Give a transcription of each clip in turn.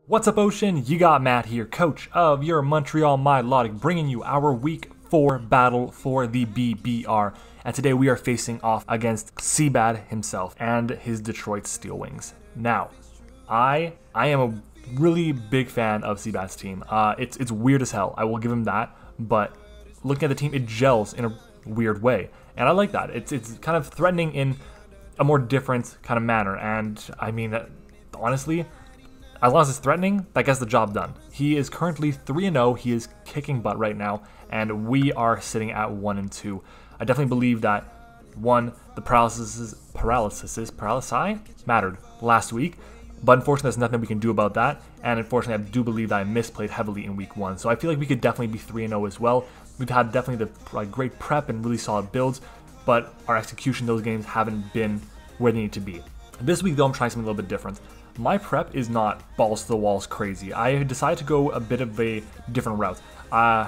What's up, Ocean? You got Matt here, coach of your Montreal Milotics, bringing you our Week 4 battle for the BBR. And today we are facing off against CBAD himself and his Detroit Steel Wings. Now, I am a really big fan of CBAD's team. It's weird as hell, I will give him that, but looking at the team, it gels in a weird way. And I like that. It's kind of threatening in a more different kind of manner. And I mean, honestly, as long as it's threatening, that gets the job done. He is currently 3-0. He is kicking butt right now, and we are sitting at 1-2. I definitely believe that, one, the paralysis mattered last week, but unfortunately there's nothing we can do about that, and unfortunately I do believe that I misplayed heavily in week 1. So I feel like we could definitely be 3-0 as well. We've had definitely the great prep and really solid builds, but our execution in those games haven't been where they need to be. This week though, I'm trying something a little bit different. My prep is not balls to the walls crazy. I decided to go a bit of a different route.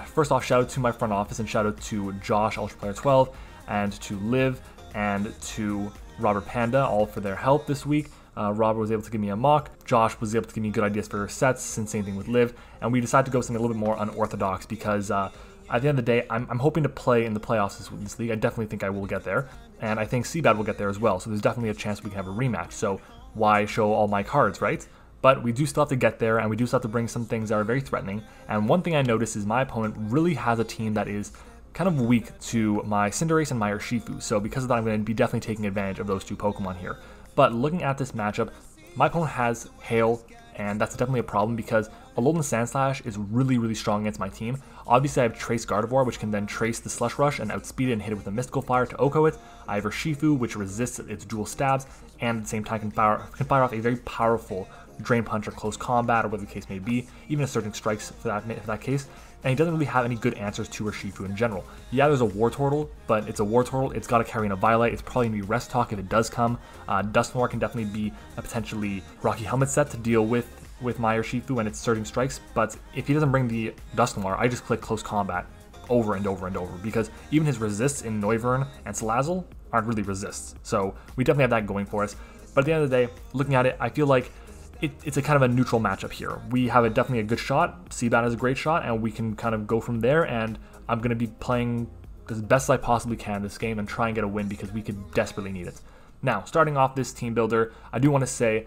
First off, shout out to my front office and shout out to Josh, UltraPlayer12, and to Liv and to Robert Panda, all for their help this week. Robert was able to give me a mock. Josh was able to give me good ideas for sets, and same thing with Liv. And we decided to go something a little bit more unorthodox because at the end of the day, I'm hoping to play in the playoffs this league. I definitely think I will get there, and I think CBAD will get there as well. So there's definitely a chance we can have a rematch. So why show all my cards, right? But we do still have to get there, and we do still have to bring some things that are very threatening. And one thing I noticed is my opponent really has a team that is kind of weak to my Cinderace and my Urshifu. So because of that, I'm going to be definitely taking advantage of those two Pokemon here. But looking at this matchup, my opponent has Hail, and that's definitely a problem because Alolan Sandslash is really strong against my team. Obviously, I have Trace Gardevoir, which can then trace the Slush Rush and outspeed it and hit it with a Mystical Fire to Oko it. I have Urshifu, which resists its dual stabs, and at the same time can fire off a very powerful Drain Punch or Close Combat, or whatever the case may be, even Asserting Strikes for that case. And he doesn't really have any good answers to Urshifu in general. Yeah, there's a Wartortle, but it's a Wartortle. It's got to carry in a Violet. It's probably going to be Rest Talk if it does come. Dusknoir can definitely be a potentially Rocky Helmet set to deal with my Urshifu and its Surging Strikes, but if he doesn't bring the Dusknoir, I just click Close Combat over and over and over, because even his resists in Noivern and Salazzle aren't really resists. So we definitely have that going for us. But at the end of the day, looking at it, I feel like it's a kind of a neutral matchup here. We have definitely a good shot. CBAD has a great shot, and we can kind of go from there. And I'm going to be playing as best as I possibly can this game and try and get a win because we could desperately need it. Now, starting off this team builder, I do want to say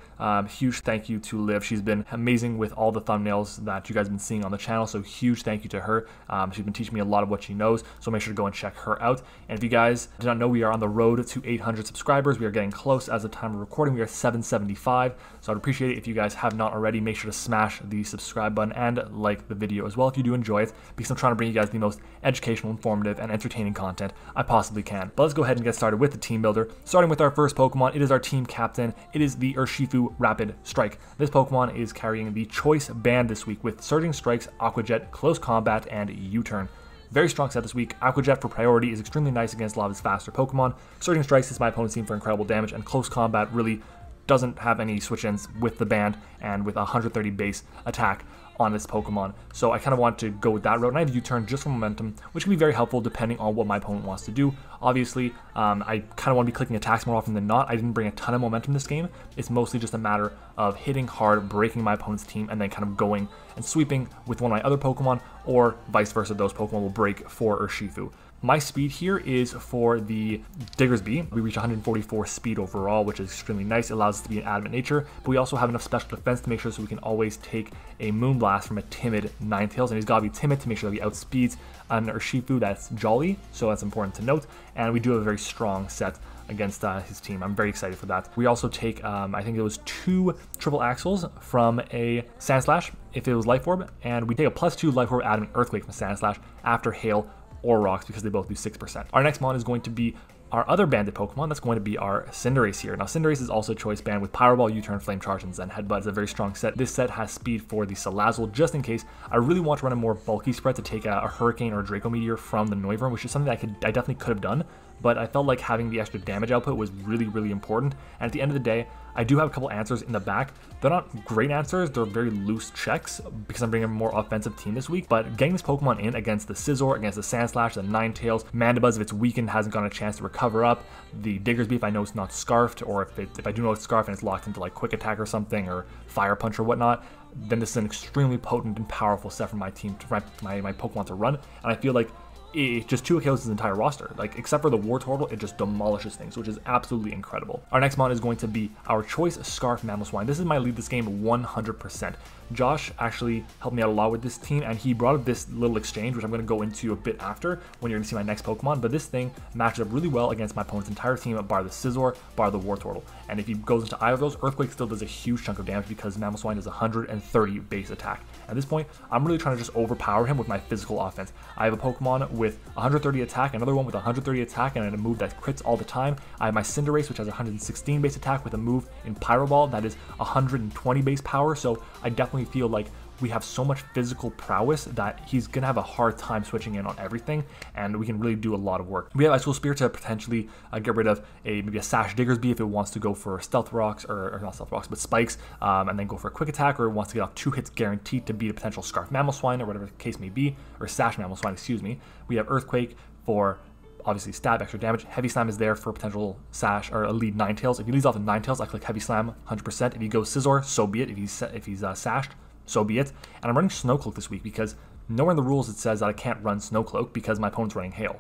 huge thank you to Liv. She's been amazing with all the thumbnails that you guys have been seeing on the channel, so huge thank you to her. She's been teaching me a lot of what she knows, so make sure to go and check her out. And if you guys did not know, we are on the road to 800 subscribers. We are getting close as of time of recording. We are 775, so I'd appreciate it if you guys have not already. Make sure to smash the subscribe button and like the video as well if you do enjoy it, because I'm trying to bring you guys the most educational, informative, and entertaining content I possibly can. But let's go ahead and get started with the team builder. Starting with our first Pokemon, it is our team captain. It is the Urshifu Rapid Strike. This Pokemon is carrying the Choice Band this week with Surging Strikes, Aqua Jet, Close Combat, and U-Turn. Very strong set this week. Aqua Jet for priority is extremely nice against a lot of his faster Pokemon. Surging Strikes is my opponent's team for incredible damage, and Close Combat really doesn't have any switch-ins with the band and with 130 base attack on this Pokemon. So I kind of want to go with that route, and I have U-Turn just for momentum, which can be very helpful depending on what my opponent wants to do. Obviously, I kind of want to be clicking attacks more often than not. I didn't bring a ton of momentum this game. It's mostly just a matter of hitting hard, breaking my opponent's team, and then kind of going and sweeping with one of my other Pokemon, or vice versa, those Pokemon will break for Urshifu. My speed here is for the Diggersby. We reach 144 speed overall, which is extremely nice. It allows us to be an adamant nature, but we also have enough special defense to make sure so we can always take a Moonblast from a timid Ninetales, and he's got to be timid to make sure that he outspeeds an Urshifu that's jolly, so that's important to note. And we do have a very strong set against his team. I'm very excited for that. We also take, I think it was 2 Triple Axles from a Sandslash if it was Life Orb, and we take a +2 Life Orb Adamant Earthquake from Sandslash after Hail or Rocks because they both do 6%. Our next mon is going to be our other banded Pokemon. That's going to be our Cinderace here. Now, Cinderace is also a choice band with Power Ball, U-Turn, Flame Charge, and Zen Headbutt. It's a very strong set. This set has speed for the Salazzle, just in case I really want to run a more bulky spread to take a Hurricane or a Draco Meteor from the Noivern, which is something that I definitely could have done, but I felt like having the extra damage output was really, really important. And at the end of the day, I do have a couple answers in the back. They're not great answers, they're very loose checks because I'm bringing a more offensive team this week, but getting this Pokemon in against the Scizor, against the Sandslash, the Ninetales, Mandibuzz if it's weakened hasn't gotten a chance to recover up, the Diggersby if I know it's not scarfed, or if I do know it's scarfed and it's locked into like Quick Attack or something, or Fire Punch or whatnot, then this is an extremely potent and powerful set for my team, for my Pokemon to run, and I feel like it just 2 KOs his entire roster. Like, except for the War Turtle, it just demolishes things, which is absolutely incredible. Our next mon is going to be our Choice Scarf Mamoswine. This is my lead this game 100%. Josh actually helped me out a lot with this team, and he brought up this little exchange, which I'm going to go into a bit after when you're going to see my next Pokemon, but this thing matches up really well against my opponent's entire team, bar the Scizor, bar the War Turtle. And if he goes into either of those, Earthquake still does a huge chunk of damage because Mamoswine does 130 base attack. At this point, I'm really trying to just overpower him with my physical offense. I have a Pokemon with 130 attack, another one with 130 attack, and a move that crits all the time. I have my Cinderace, which has 116 base attack with a move in Pyro Ball that is 120 base power, so I definitely feel like we have so much physical prowess that he's going to have a hard time switching in on everything, and we can really do a lot of work. We have Ice Cool Spear to potentially get rid of maybe a Sash Diggersby if it wants to go for Stealth Rocks, or not Stealth Rocks, but Spikes, and then go for a Quick Attack, or wants to get off 2 hits guaranteed to beat a potential Scarf Mamoswine, or whatever the case may be, or Sash Mamoswine, excuse me. We have Earthquake for obviously stab, extra damage. Heavy Slam is there for potential Sash or a lead Ninetales. If he leads off a Ninetales, I click Heavy Slam 100%. If he goes Scizor, so be it. If he's sashed, so be it. And I'm running Snow Cloak this week because nowhere in the rules it says that I can't run Snow Cloak because my opponent's running Hail.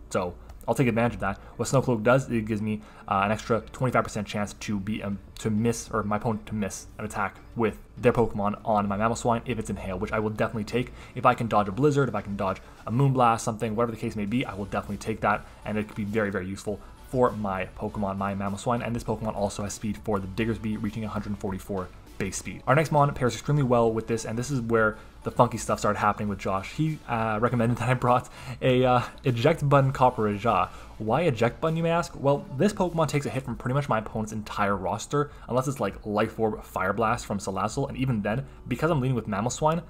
So I'll take advantage of that. What Snow Cloak does, it gives me an extra 25% chance to miss, or my opponent to miss an attack with their Pokemon on my Mamoswine if it's in Hail, which I will definitely take. If I can dodge a Blizzard, if I can dodge a Moonblast, something, whatever the case may be, I will definitely take that, and it could be very, very useful for my Pokemon, my Mamoswine. And this Pokemon also has speed for the Diggersby, reaching 144 base speed. Our next mon pairs extremely well with this, and this is where the funky stuff started happening with Josh. He recommended that I brought a eject button Copperajah. Why eject button, you may ask? Well, this Pokemon takes a hit from pretty much my opponent's entire roster, unless it's like Life Orb Fire Blast from Salazzle, and even then, because I'm leading with Mamoswine,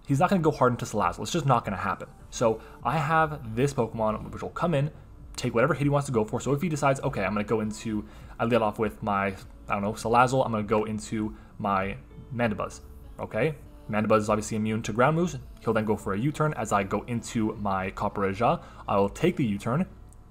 he's not going to go hard into Salazzle. It's just not going to happen. So I have this Pokemon which will come in, take whatever hit he wants to go for. So if he decides, okay, I'm going to go into, I lead off with my, I don't know, Salazzle, I'm going to go into my Mandibuzz, okay? Mandibuzz is obviously immune to ground moves. He'll then go for a U-turn. As I go into my Copperajah, I will take the U-turn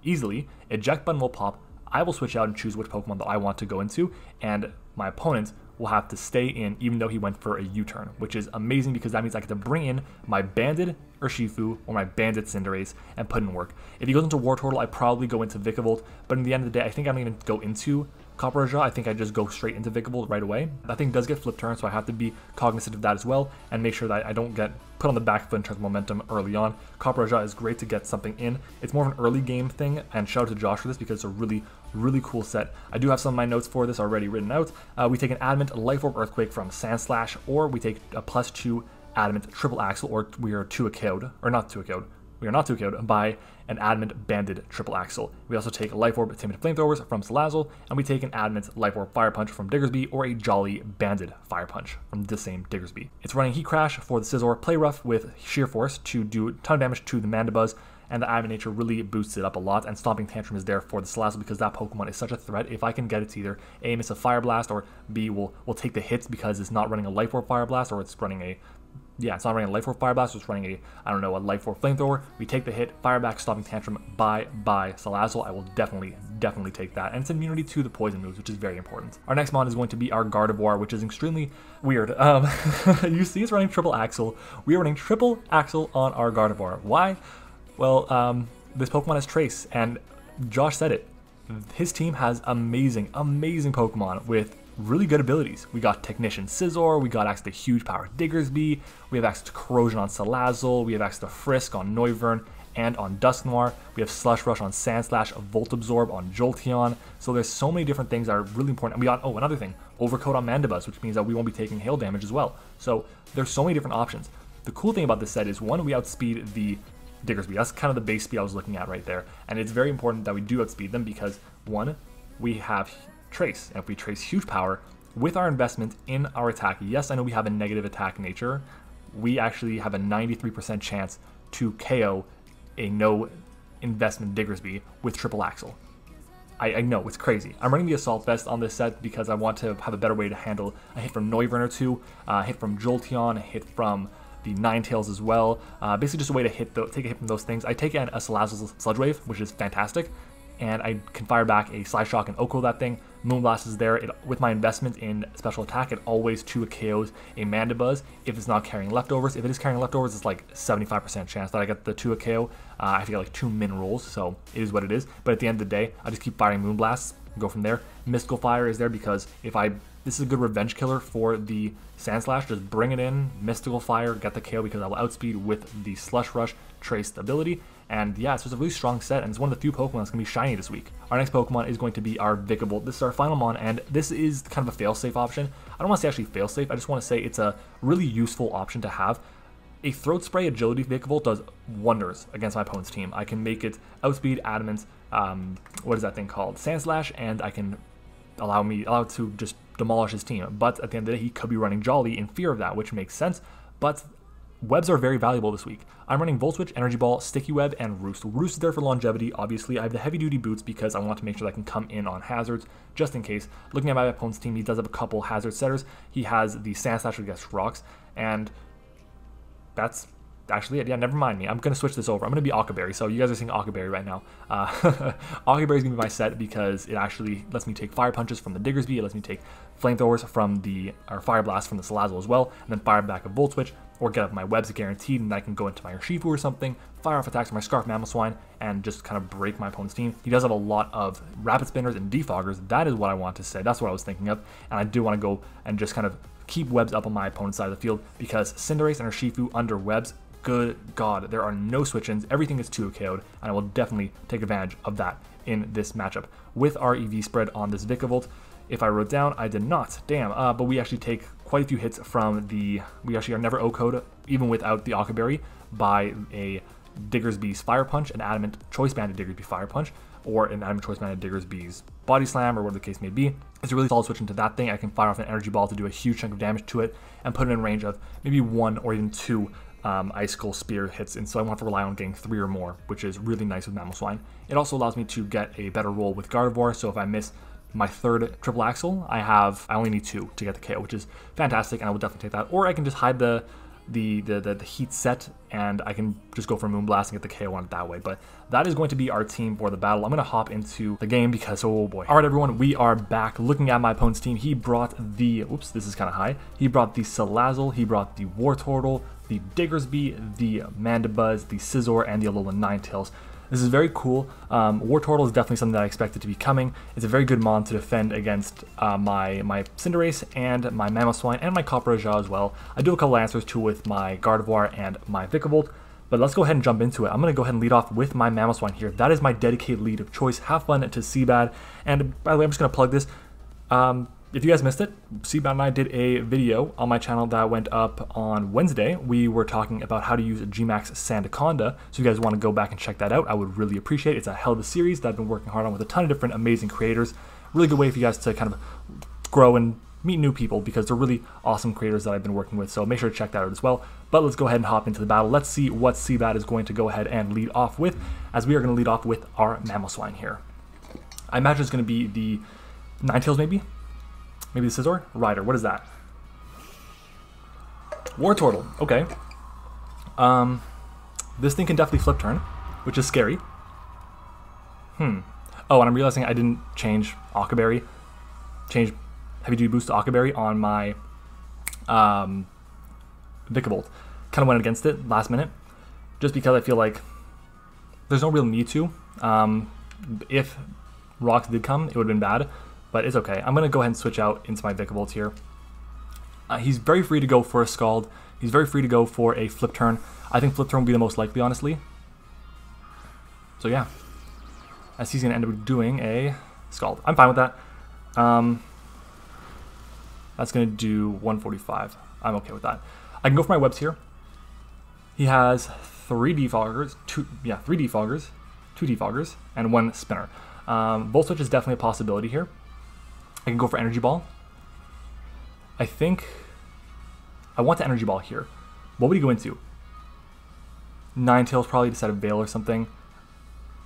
easily. Eject button will pop. I will switch out and choose which Pokemon that I want to go into, and my opponent will have to stay in even though he went for a U-turn, which is amazing because that means I get to bring in my banded Urshifu or my banded Cinderace and put in work. If he goes into War Turtle, I probably go into Vikavolt, but in the end of the day, I think I don't even go into Copperajah. I think I just go straight into Vikavolt right away. That thing does get flip turn, so I have to be cognizant of that as well and make sure that I don't get put on the back foot in terms of momentum early on. Copperajah is great to get something in. It's more of an early game thing, and shout out to Josh for this because it's a really, really cool set. I do have some of my notes for this already written out. We take an Adamant Life Orb Earthquake from Sandslash, or we take a +2 Adamant Triple Axle, or we are 2-KO'd, or not 2-KO'd. We are not 2-KO'd by an Adamant Banded Triple Axle. We also take Life Orb Timid Flamethrowers from Salazzle, and we take an Adamant Life Orb Fire Punch from Diggersby, or a Jolly Banded Fire Punch from the same Diggersby. It's running Heat Crash for the Scizor, Play Rough with Sheer Force to do a ton of damage to the Mandibuzz, and the Adamant Nature really boosts it up a lot, and Stomping Tantrum is there for the Salazzle because that Pokemon is such a threat. If I can get it to either A, miss a Fire Blast, or B, will take the hits because it's not running a Life Orb Fire Blast, or it's running a it's not running a Life Orb Fire Blast, it's running a, I don't know, a Life Orb Flamethrower. We take the hit, fire back, Stomping Tantrum, bye Salazzle. I will definitely take that. And it's immunity to the poison moves, which is very important. Our next mon is going to be our Gardevoir, which is extremely weird. You see it's running Triple Axle. We are running Triple Axle on our Gardevoir. Why? Well, this Pokemon has Trace, and Josh said it. His team has amazing Pokemon with really good abilities. We got Technician Scizor, we got access to Huge Power Diggersby, we have access to Corrosion on Salazzle, we have access to Frisk on Noivern and on Dusknoir, we have Slush Rush on Sandslash, Volt Absorb on Jolteon, so there's so many different things that are really important. And we got, another thing, Overcoat on Mandibuzz, which means that we won't be taking hail damage as well. So there's so many different options. The cool thing about this set is, one, we outspeed the Diggersby. That's kind of the base speed I was looking at right there, and it's very important that we do outspeed them because, one, we have Trace, and if we trace Huge Power with our investment in our attack, yes, I know we have a negative attack nature, we actually have a 93% chance to KO a no investment Diggersby with triple axle. I know, it's crazy. I'm running the Assault Vest on this set because I want to have a better way to handle a hit from Noivern or two, a hit from Jolteon, a hit from the Ninetales as well. Basically just a way to take a hit from those things. I take a Salazzle Sludge Wave, which is fantastic, and I can fire back a Psy Shock and Oko that thing. Moonblast is there. With my investment in special attack, it always 2 KOs a Mandibuzz if it's not carrying leftovers. If it is carrying leftovers, it's like 75% chance that I get the 2 KO. I have to get like 2 min rolls, so it is what it is. But at the end of the day, I just keep firing Moonblasts and go from there. Mystical Fire is there because this is a good revenge killer for the Sandslash. Just bring it in, Mystical Fire, get the KO because I will outspeed with the Slush Rush Traced ability. And yeah, so it's a really strong set, and it's one of the few Pokemon that's going to be shiny this week. Our next Pokemon is going to be our Vikavolt. This is our final mon, and this is kind of a fail-safe option. I don't want to say actually fail-safe, I just want to say it's a really useful option to have. A Throat Spray Agility Vikavolt does wonders against my opponent's team. I can make it outspeed, adamant, what is that thing called? Sandslash, and I can allow it to just demolish his team. But at the end of the day, he could be running Jolly in fear of that, which makes sense. But webs are very valuable this week. I'm running Volt Switch, Energy Ball, Sticky Web, and Roost. Roost is there for longevity, obviously. I have the heavy-duty boots because I want to make sure that I can come in on hazards, just in case. Looking at my opponent's team, he does have a couple hazard setters. He has the Sandslash against rocks, and that's actually it. Yeah, never mind me. I'm going to switch this over. I'm going to be Occaberry, so you guys are seeing Occaberry right now. Occaberry is going to be my set because it actually lets me take Fire Punches from the Diggersby. It lets me take Flamethrowers from Fire Blast from the Salazzle as well, and then fire back a Volt Switch, or get up my webs guaranteed, and I can go into my Urshifu or something, fire off attacks on my Scarf Mamoswine, and just kind of break my opponent's team. He does have a lot of Rapid Spinners and Defoggers. That is what I want to say. That's what I was thinking of, and I do want to go and just kind of keep webs up on my opponent's side of the field because Cinderace and Urshifu under webs, good God, there are no switch-ins. Everything is 2 KO'd, and I will definitely take advantage of that in this matchup. With our EV spread on this Vikavolt, if I wrote down, I did not, damn, but we actually take quite a few hits from we actually are never O-code, even without the Occaberry, by a Diggersby's Fire Punch, an Adamant Choice Banded Diggersby Fire Punch, or an Adamant Choice Banded Diggersby's Body Slam, or whatever the case may be. It's a really solid switch into that thing. I can fire off an Energy Ball to do a huge chunk of damage to it, and put it in range of maybe 1 or even 2 Icicle Spear hits, and so I won't have to rely on getting 3 or more, which is really nice with Mamoswine. It also allows me to get a better roll with Gardevoir, so if I miss my 3rd triple axle, I only need 2 to get the KO, which is fantastic, and I will definitely take that. Or I can just hide the heat set, and I can just go for Moonblast and get the KO on it that way. But that is going to be our team for the battle. I'm going to hop into the game because, oh boy. All right, everyone, we are back. Looking at my opponent's team, he brought the, oops, this is kind of high. He brought the Salazzle, he brought the Wartortle, the Diggersby, the Mandibuzz, the Scizor, and the Alolan Ninetales. This is very cool. Wartortle is definitely something that I expected to be coming. It's a very good mon to defend against my Cinderace and my Mamoswine and my Copperajah as well. I do have a couple answers too with my Gardevoir and my Vikavolt, but let's go ahead and jump into it. I'm going to go ahead and lead off with my Mamoswine here. That is my dedicated lead of choice. Have fun to CBAD. And by the way, I'm just going to plug this. If you guys missed it, CBAD and I did a video on my channel that went up on Wednesday. We were talking about how to use Gmax Sandaconda, so if you guys want to go back and check that out, I would really appreciate it. It's a hell of a series that I've been working hard on with a ton of different amazing creators. Really good way for you guys to kind of grow and meet new people because they're really awesome creators that I've been working with, so make sure to check that out as well. But let's go ahead and hop into the battle. Let's see what CBAD is going to go ahead and lead off with, as we are going to lead off with our Mamoswine here. I imagine it's going to be the Ninetales maybe? Maybe the Scizor? Rider, what is that? Wartortle, okay. This thing can definitely flip turn, which is scary. Oh, and I'm realizing I didn't change Occaberry. Change Heavy Duty Boost to Occaberry on my Vikavolt. Kind of went against it last minute, just because I feel like there's no real need to. If Rocks did come, it would have been bad. But it's okay. I'm going to go ahead and switch out into my Vikavolt here. He's very free to go for a Scald. He's very free to go for a Flip Turn. I think Flip Turn will be the most likely, honestly. So yeah. As he's going to end up doing a Scald. I'm fine with that. That's going to do 145. I'm okay with that. I can go for my webs here. He has 3 Defoggers, 2 Defoggers, and 1 Spinner. Volt Switch is definitely a possibility here. I can go for Energy Ball. I think I want the Energy Ball here. What would he go into? Ninetales probably to set a Veil or something.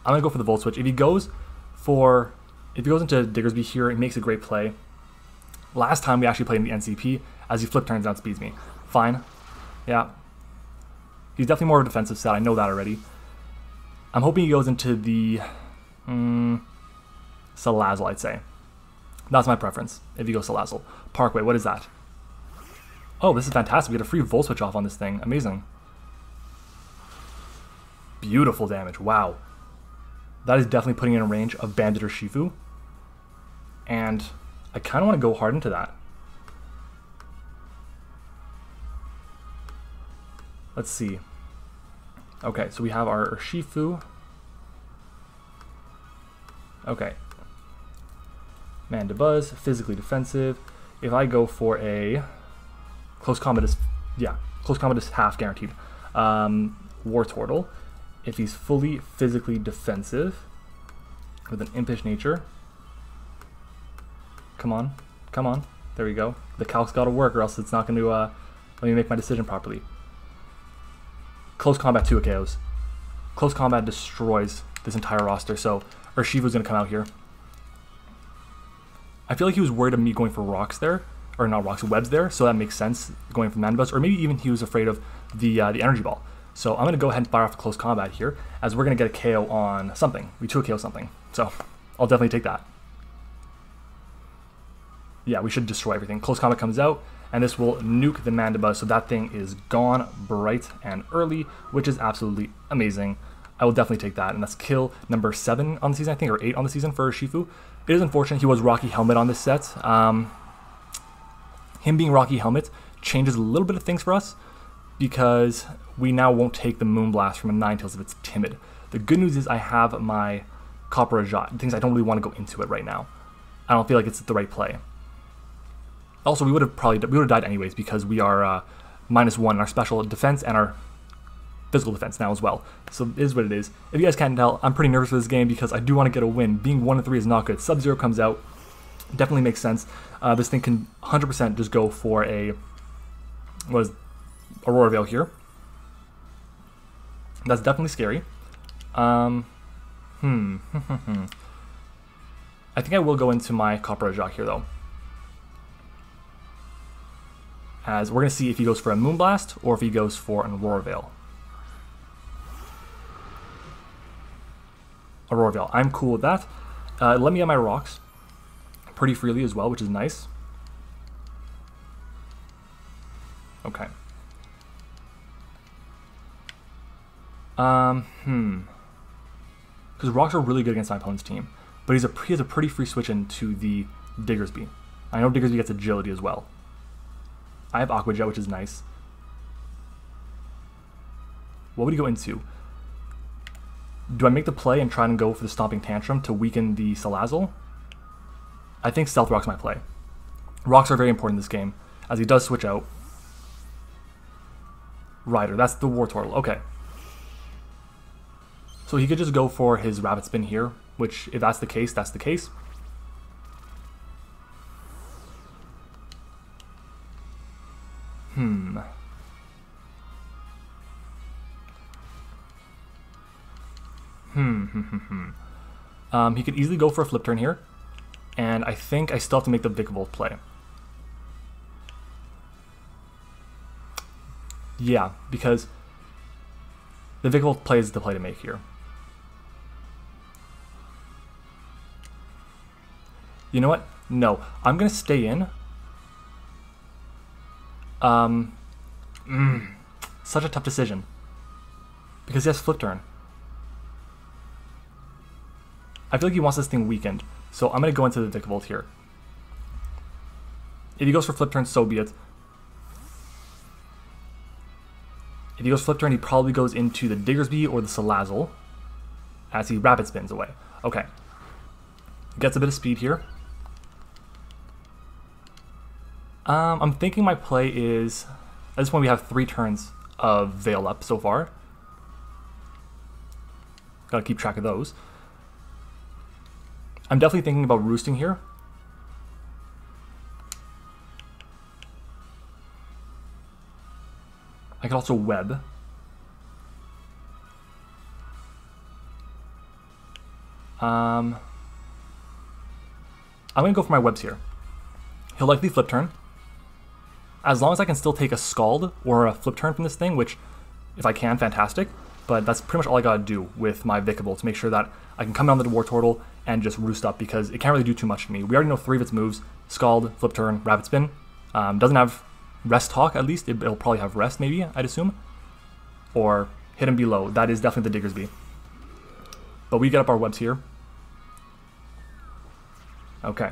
I'm gonna go for the Volt Switch. If he goes into Diggersby here, it makes a great play. Last time we actually played in the NCP, as he flip turns, outspeeds me. Fine. Yeah. He's definitely more of a defensive set, I know that already. I'm hoping he goes into the Salazzle, I'd say. That's my preference, if he goes Salazzle. Parkway, what is that? Oh, this is fantastic. We get a free Volt Switch off on this thing. Amazing. Beautiful damage. Wow. That is definitely putting it in range of Bandit or Shifu. And I kind of want to go hard into that. Let's see. Okay, so we have our Shifu. Okay. Mandibuzz, physically defensive. If I go for a close combat is, yeah, close combat is half guaranteed. Wartortle. If he's fully physically defensive with an impish nature. Come on, come on. There we go. The calc's got to work, or else it's not going to let me make my decision properly. Close combat 2 KOs. Close combat destroys this entire roster. So Urshifu's going to come out here. I feel like he was worried of me going for rocks there, or not rocks, webs there. So that makes sense going for Mandibuzz, or maybe even he was afraid of the energy ball. So I'm going to go ahead and fire off the close combat here, as we're going to get a KO on something. We 2-KO something. So I'll definitely take that. Yeah, we should destroy everything. Close combat comes out, and this will nuke the Mandibuzz, so that thing is gone bright and early, which is absolutely amazing. I will definitely take that, and that's kill number 7 on the season, I think, or 8 on the season for Shifu. It is unfortunate he was Rocky Helmet on this set. Him being Rocky Helmet changes a little bit of things for us, because we now won't take the Moonblast from a Ninetales if it's timid. The good news is I have my Copperajah, things I don't really want to go into it right now. I don't feel like it's the right play. Also, we would have died anyways, because we are -1 in our special defense and our physical defense now as well. So it is what it is. If you guys can't tell, I'm pretty nervous for this game because I do want to get a win. Being 1-3 is not good. Sub-Zero comes out. Definitely makes sense. This thing can 100% just go for a Aurora Veil here. That's definitely scary. I think I will go into my Copperajah here though. As we're going to see if he goes for a Moonblast or if he goes for an Aurora Veil. Aurora Veil. I'm cool with that. Let me get my rocks pretty freely as well, which is nice. Okay. Because rocks are really good against my opponent's team, but he has a pretty free switch into the Diggersby. I know Diggersby gets agility as well. I have Aqua Jet, which is nice. What would he go into? Do I make the play and try and go for the Stomping Tantrum to weaken the Salazzle? I think Stealth Rock's my play. Rocks are very important in this game, as he does switch out. Rider, that's the Wartortle, okay. So he could just go for his Rabbit Spin here, which, if that's the case, that's the case. He could easily go for a flip turn here, and I think I still have to make the Vikavolt play. Yeah, because the Vikavolt play is the play to make here. You know what? No, I'm gonna stay in. Such a tough decision, because he has flip turn. I feel like he wants this thing weakened, so I'm going to go into the Vikavolt here. If he goes for flip turn, so be it. If he goes flip turn, he probably goes into the Diggersby or the Salazzle, as he Rapid Spins away. Okay. Gets a bit of speed here. I'm thinking my play is, at this point we have 3 turns of Veil up so far. Gotta keep track of those. I'm definitely thinking about roosting here. I could also web. I'm going to go for my webs here. He'll likely flip turn. As long as I can still take a Scald or a flip turn from this thing, which, if I can, fantastic. But that's pretty much all I gotta do with my Vikavolt to make sure that I can come down to the Wartortle and just roost up, because it can't really do too much to me. We already know 3 of its moves: Scald, Flip Turn, Rapid Spin. Doesn't have Rest Talk, at least. It'll probably have Rest, maybe, I'd assume. Or Hit Him Below. That is definitely the Diggersby. But we get up our webs here. Okay.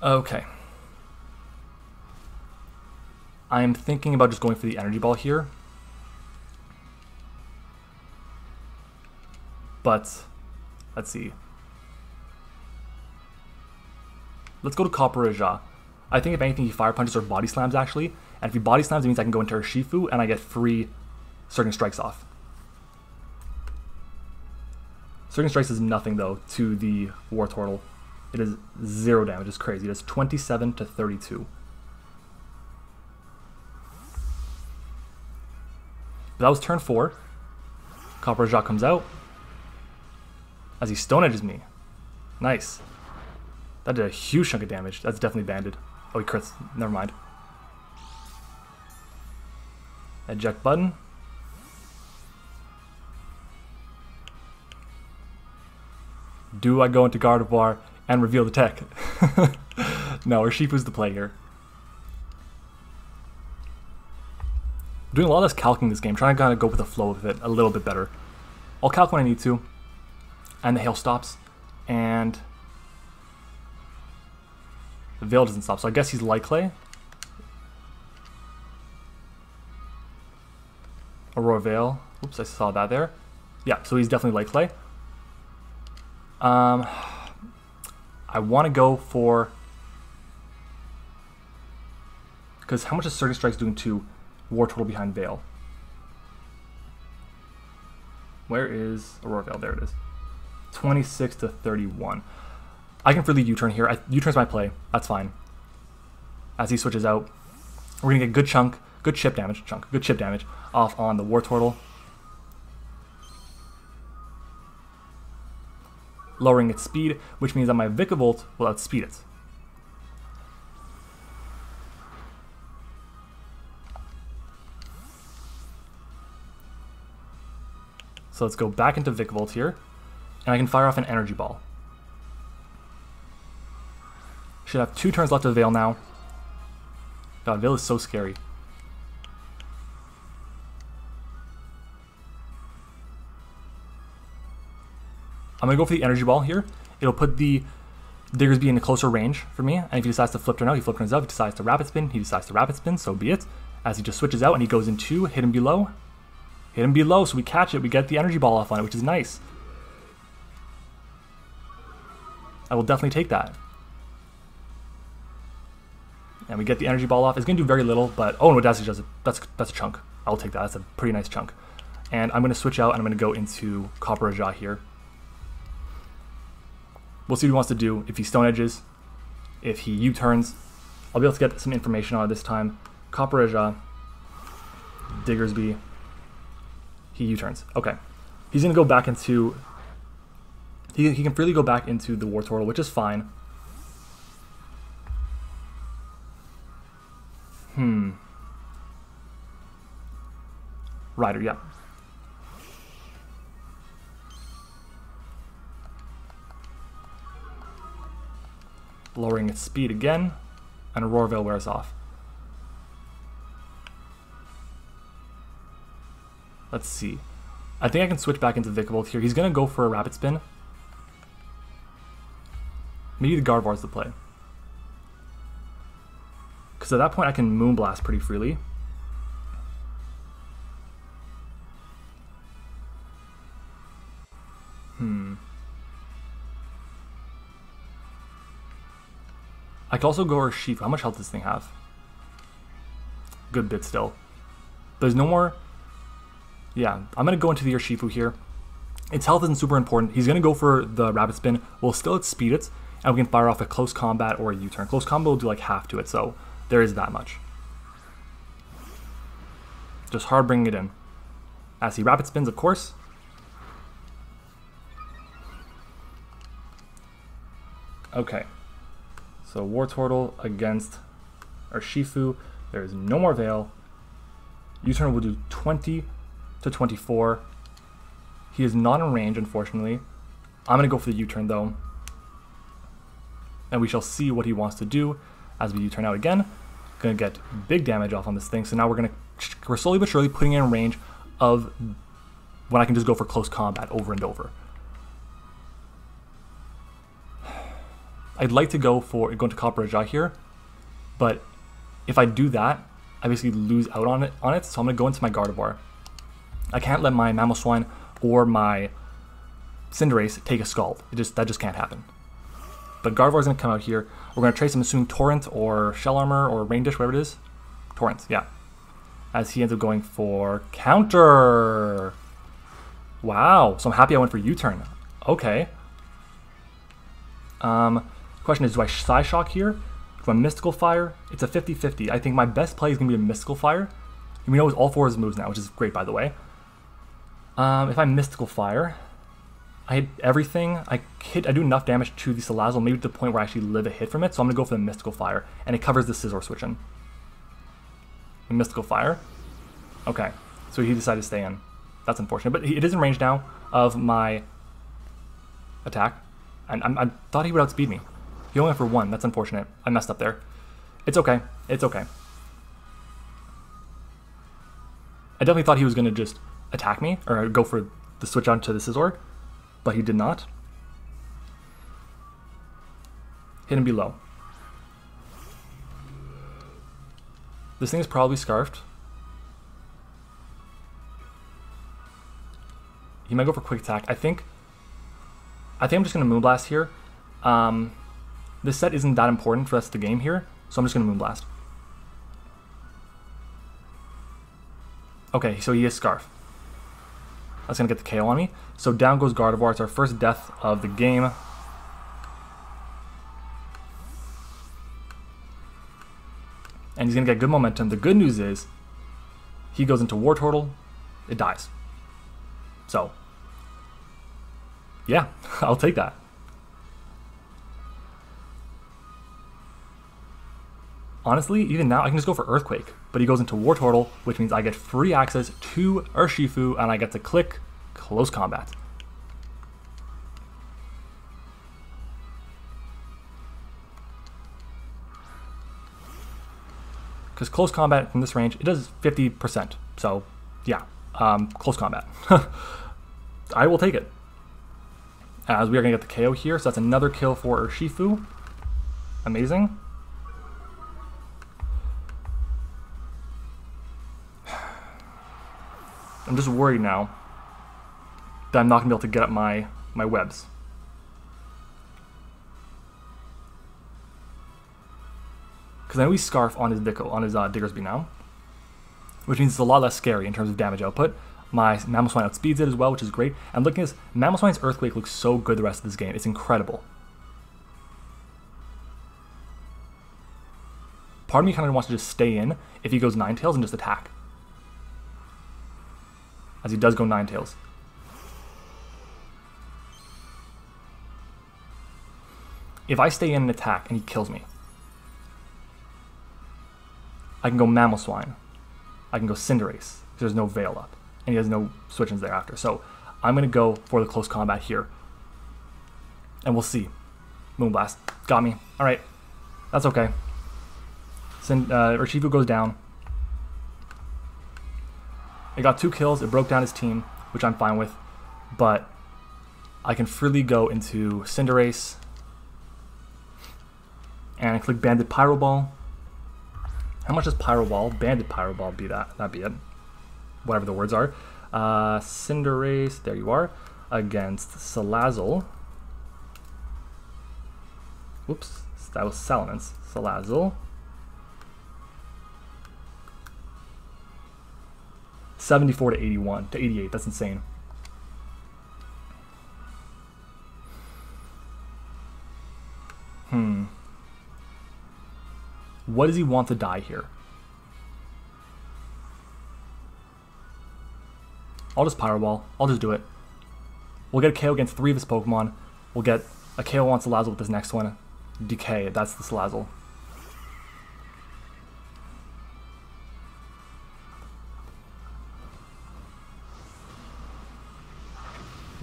Okay. I'm thinking about just going for the Energy Ball here. But, let's see. Let's go to Copperajah. I think if anything, he Fire Punches or Body Slams, actually. And if he Body Slams, it means I can go into Urshifu and I get free Surging Strikes off. Surging Strikes is nothing, though, to the Wartortle. It is 0 damage. It's crazy. It is 27 to 32. But that was turn 4. Copperajah comes out as he Stone Edges me. Nice. That did a huge chunk of damage. That's definitely banded. Oh, he crits. Never mind. Eject button. Do I go into Gardevoir and reveal the tech? No, Urshifu's the play here. I'm doing a lot less calcing this game, trying to kind of go with the flow of it a little bit better. I'll calc when I need to, and the hail stops, and the Veil doesn't stop, so I guess he's Light Clay. Aurora Veil. Oops, I saw that there. Yeah, so he's definitely Light Clay. I want to go for... Because how much is Surging Strikes doing to Wartortle behind Veil? Where is Aurora Veil? There it is. 26 to 31. I can freely U-turn here. U-turn's my play. That's fine. As he switches out, we're going to get good chunk, good chip damage, good chip damage off on the Wartortle. Lowering its speed, which means that my Vikavolt will outspeed it. So let's go back into Vikavolt here, and I can fire off an Energy Ball. Should have 2 turns left of Veil now. God, Veil is so scary. I'm going to go for the Energy Ball here. It'll put the Diggersby in a closer range for me, and if he decides to Flip Turn out, he Flip Turns out. If he decides to Rapid Spin, he decides to Rapid Spin, so be it. As he just switches out and he goes into Hit Him Below. Hit Him Below, so we catch it, we get the Energy Ball off on it, which is nice. I will definitely take that. And we get the Energy Ball off. It's going to do very little, but... Oh, no, that's a chunk. I'll take that. That's a pretty nice chunk. And I'm going to switch out, and I'm going to go into Copperajah here. We'll see what he wants to do. If he Stone Edges, if he U-turns, I'll be able to get some information on it this time. Copperajah, Diggersby, he U-turns. Okay. He's going to go back into... He can freely go back into the Wartortle, which is fine. Rider, yeah. Lowering its speed again, and Aurora Veil wears off. Let's see. I think I can switch back into Vikavolt here. He's going to go for a Rapid Spin. Maybe the Gardevoir's the play. Because at that point I can Moonblast pretty freely. I could also go Urshifu. How much health does this thing have? Good bit still. There's no more... Yeah, I'm going to go into the Urshifu here. Its health isn't super important. He's going to go for the Rapid Spin. We'll still outspeed it, and we can fire off a Close Combat or a U-turn. Close Combat will do like half to it, so there is that much. Just hard bringing it in. As he Rapid Spins, of course. Okay. So Wartortle against Urshifu. There is no more Veil. U-turn will do 20 to 24. He is not in range, unfortunately. I'm going to go for the U-turn, though. And we shall see what he wants to do as we U-turn out again. Going to get big damage off on this thing. So now we're slowly but surely putting it in range of when I can just go for close combat over and over. I'd like to go into Copperajah here, but if I do that, I basically lose out on it. So I'm going to go into my Gardevoir. I can't let my Mamoswine or my Cinderace take a Scald. That just can't happen. But Gardevoir's going to come out here. We're going to trace him, assuming Torrent or Shell Armor or Rain Dish, whatever it is. Torrent, yeah. As he ends up going for Counter. Wow, so I'm happy I went for U-turn. Okay. Question is, do I Psyshock here? Do I Mystical Fire? It's a 50-50. I think my best play is going to be a Mystical Fire. And we know all four of his moves now, which is great, by the way. If I Mystical Fire, I hit everything. I do enough damage to the Salazzle, maybe to the point where I actually live a hit from it. So I'm going to go for the Mystical Fire, and it covers the Scizor switch-in. Mystical Fire. Okay, so he decided to stay in. That's unfortunate, but it is in range now of my attack. And I thought he would outspeed me. He only went for 1. That's unfortunate. I messed up there. It's okay. It's okay. I definitely thought he was going to just attack me, or go for the switch on to the Scizor, but he did not. Hit him below. This thing is probably Scarfed. He might go for Quick Attack. I think I'm just going to Moonblast here. This set isn't that important for the rest of the game here, so I'm just going to Moonblast. Okay, so he is Scarf. That's going to get the KO on me. So down goes Gardevoir. It's our first death of the game. And he's going to get good momentum. The good news is he goes into Wartortle. It dies. So, yeah, I'll take that. Honestly, even now, I can just go for Earthquake. But he goes into Wartortle, which means I get free access to Urshifu, and I get to click Close Combat. Because Close Combat from this range, it does 50%. So, yeah, Close Combat. I will take it. As we are going to get the KO here, so that's another kill for Urshifu. Amazing. I'm just worried now that I'm not going to be able to get up my webs. Because I know he's Scarf on his Diggersby now, which means it's a lot less scary in terms of damage output. My Mamoswine outspeeds it as well, which is great. And looking at this, Mamoswine's Earthquake looks so good the rest of this game. It's incredible. Part of me kind of wants to just stay in if he goes Ninetales and just attack. As he does go Ninetales. If I stay in and attack and he kills me, I can go Mamoswine. I can go Cinderace. There's no Veil up. And he has no switch-ins thereafter. So I'm going to go for the Close Combat here. And we'll see. Moonblast. Got me. Alright. That's okay. Urshifu goes down. It got 2 kills. It broke down his team, which I'm fine with. But I can freely go into Cinderace. And I click Banded Pyro Ball. How much does Pyro Ball, Banded Pyro Ball be that? That'd be it. Whatever the words are. Cinderace, there you are, against Salazzle. Whoops, that was Salamence. Salazzle. 74 to 81 to 88. That's insane. What does he want to die here? I'll just Pyro Ball. I'll just do it. We'll get a KO against 3 of his Pokemon. We'll get a KO on Salazzle with this next one. Decay, that's the Salazzle.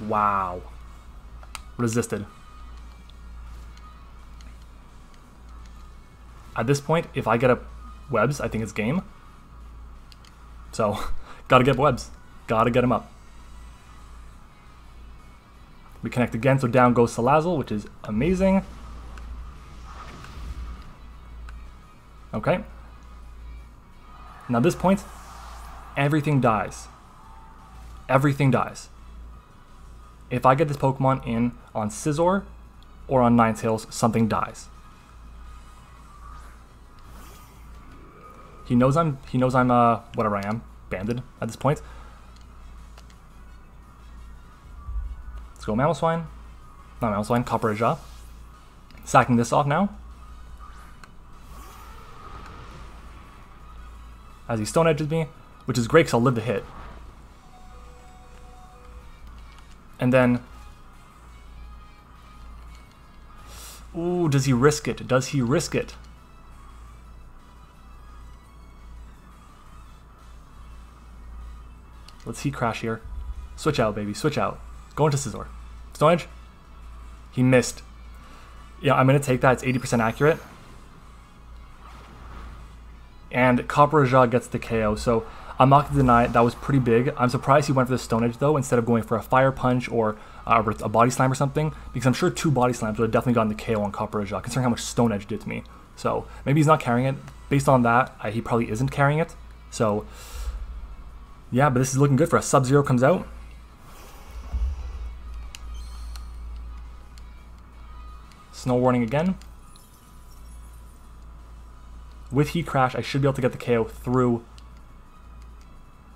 Wow. Resisted. At this point, if I get up webs, I think it's game. So, gotta get webs. Gotta get him up. We connect again, so down goes Salazzle, which is amazing. Okay. Now at this point, everything dies. Everything dies. If I get this Pokemon in on Scizor or on Ninetales, something dies. He knows I'm whatever I am, banded at this point. Let's go Mamoswine. Not Mamoswine, Copperajah. Sacking this off now. As he Stone Edges me, which is great because I'll live the hit. And then... Ooh, does he risk it? Does he risk it? Let's Heat Crash here. Switch out, baby. Switch out. Go into Scizor. Stone Edge. He missed. Yeah, I'm going to take that. It's 80% accurate. And Copperajah gets the KO, so I'm not going to deny it. That was pretty big. I'm surprised he went for the Stone Edge, though, instead of going for a Fire Punch or a Body Slam or something, because I'm sure 2 Body Slams would have definitely gotten the KO on Copperajah, considering how much Stone Edge did to me. So maybe he's not carrying it. Based on that, he probably isn't carrying it. So yeah, but this is looking good for us. Sub-Zero comes out. Snow Warning again. With Heat Crash, I should be able to get the KO through...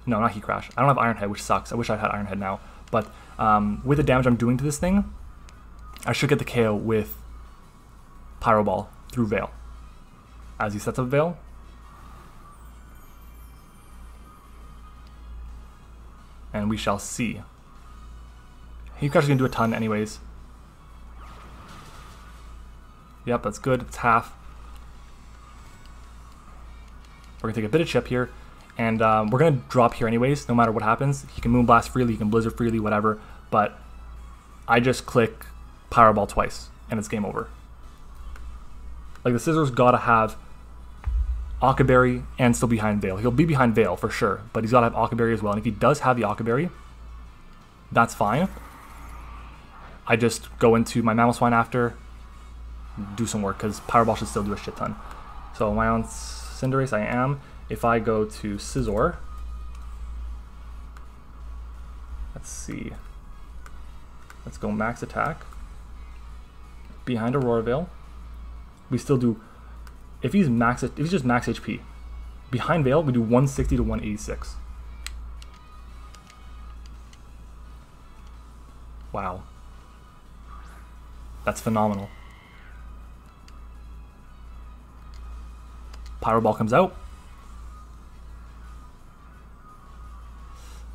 No, not Heat Crash. I don't have Iron Head, which sucks. I wish I had Iron Head now. But with the damage I'm doing to this thing, I should get the KO with Pyro Ball through Veil. As he sets up Veil. And we shall see. Heat Crash is going to do a ton anyways. Yep, that's good. It's half. We're going to take a bit of chip here. And we're going to drop here anyways, no matter what happens. He can Moonblast freely, he can Blizzard freely, whatever. But I just click Pyro Ball twice, and it's game over. Like, the Scissor's got to have Occaberry and still behind Veil. He'll be behind Veil for sure, but he's got to have Occaberry as well. And if he does have the Occaberry, that's fine. I just go into my Mamoswine after, do some work, because Pyro Ball should still do a shit ton. So am I on Cinderace? I am. If I go to Scizor, let's see. Let's go max attack. Behind Aurora Veil. We still do, if he's just max HP. Behind Veil, we do 160 to 186. Wow. That's phenomenal. Pyro Ball comes out.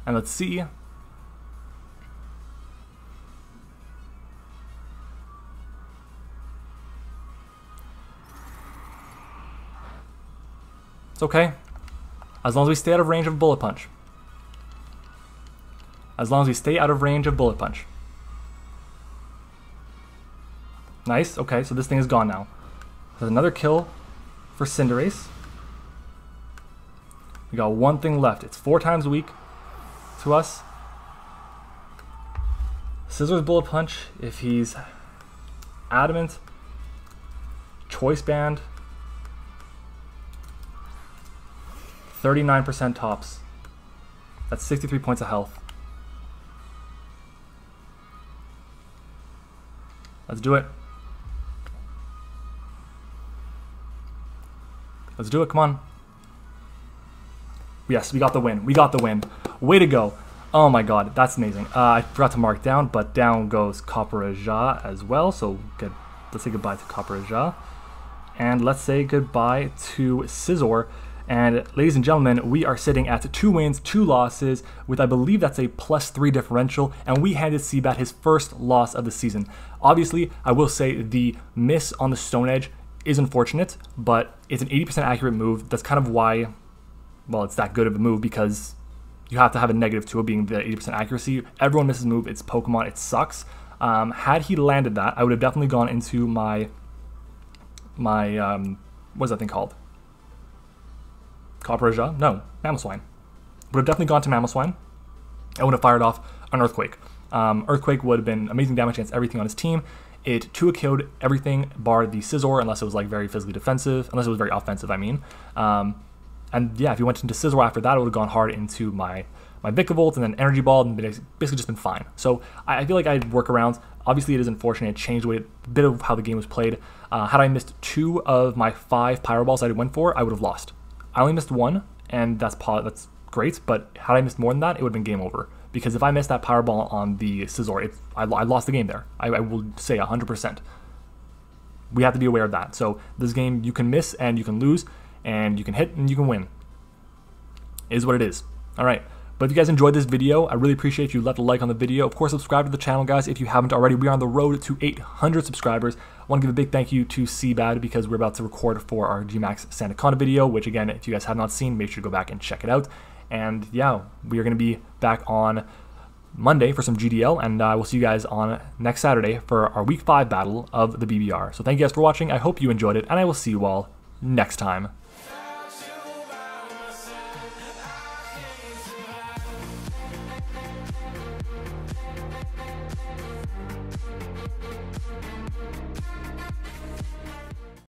And let's see. It's okay. As long as we stay out of range of Bullet Punch. As long as we stay out of range of Bullet Punch. Nice. Okay, so this thing is gone now. There's another kill for Cinderace. We got one thing left. It's 4 times weak to us. Scissor's Bullet Punch if he's adamant. Choice Band. 39% tops. That's 63 points of health. Let's do it. Let's do it, come on. Yes, we got the win. We got the win. Way to go. Oh my god, that's amazing. I forgot to mark down, but down goes Copperajah as well. So let's say goodbye to Copperajah. And let's say goodbye to Scizor. And ladies and gentlemen, we are sitting at 2 wins, 2 losses, with I believe that's a +3 differential, and we handed CBAD his first loss of the season. Obviously, I will say the miss on the Stone Edge is unfortunate, but it's an 80% accurate move. That's kind of why, well, it's that good of a move, because you have to have a negative to it being the 80% accuracy. Everyone misses move, it's Pokemon, it sucks. Had he landed that, I would have definitely gone into my what's that thing called? Copperajah? No, Mamoswine. Would have definitely gone to Mamoswine. I would have fired off an Earthquake. Earthquake would have been amazing damage against everything on his team. It 2-KO'd everything bar the Scizor, unless it was like very physically defensive, unless it was very offensive, I mean. And yeah, if you went into Scizor after that, it would have gone hard into my Vikavolt and then Energy Ball, and basically just been fine. So I feel like I had workarounds. Obviously, it is unfortunate. It changed a bit of how the game was played. Had I missed 2 of my 5 Pyro Balls I went for, I would have lost. I only missed 1, and that's great, but had I missed more than that, it would have been game over. Because if I missed that Power Ball on the Scizor, I lost the game there. I will say 100%. We have to be aware of that. So this game, you can miss and you can lose, and you can hit and you can win. It is what it is. All right. But if you guys enjoyed this video, I really appreciate if you left a like on the video. Of course, subscribe to the channel, guys, if you haven't already. We are on the road to 800 subscribers. I want to give a big thank you to CBAD because we're about to record for our GMAX Sandaconda video, which, again, if you guys have not seen, make sure to go back and check it out. And, yeah, we are going to be back on Monday for some GDL, and we'll see you guys on next Saturday for our Week 5 battle of the BBR. So thank you guys for watching. I hope you enjoyed it, and I will see you all next time.